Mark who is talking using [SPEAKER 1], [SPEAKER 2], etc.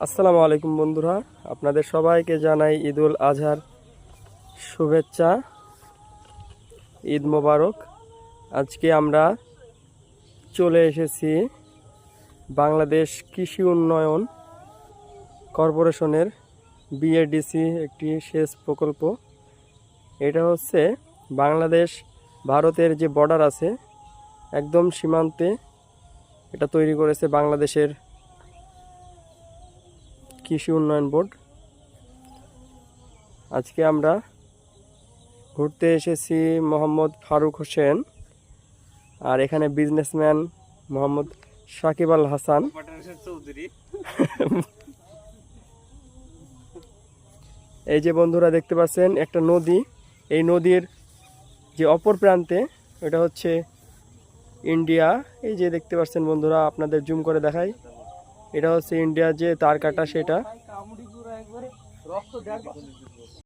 [SPEAKER 1] আসসালামু আলাইকুম বন্ধুরা, আপনাদের সবাইকে জানাই ঈদুল আজহার শুভেচ্ছা। ঈদ মোবারক। আজকে আমরা চলে এসেছি বাংলাদেশ কৃষি উন্নয়ন কর্পোরেশনের বিএডিসি একটি সেচ প্রকল্প। এটা হচ্ছে বাংলাদেশ ভারতের যে বর্ডার আছে একদম সীমান্তে এটা তৈরি করেছে বাংলাদেশের কৃষি উন্নয়ন বোর্ড। আজকে আমরা ঘুরতে এসেছি মোহাম্মদ ফারুক হোসেন, আর এখানে বিজনেসম্যান মোহাম্মদ সাকিব আল হাসান। এই যে বন্ধুরা দেখতে পাচ্ছেন একটা নদী, এই নদীর যে অপর প্রান্তে এটা হচ্ছে ইন্ডিয়া। এই যে দেখতে পাচ্ছেন বন্ধুরা, আপনাদের জুম করে দেখাই, এটা হচ্ছে ইন্ডিয়া যে তার কাটা সেটা।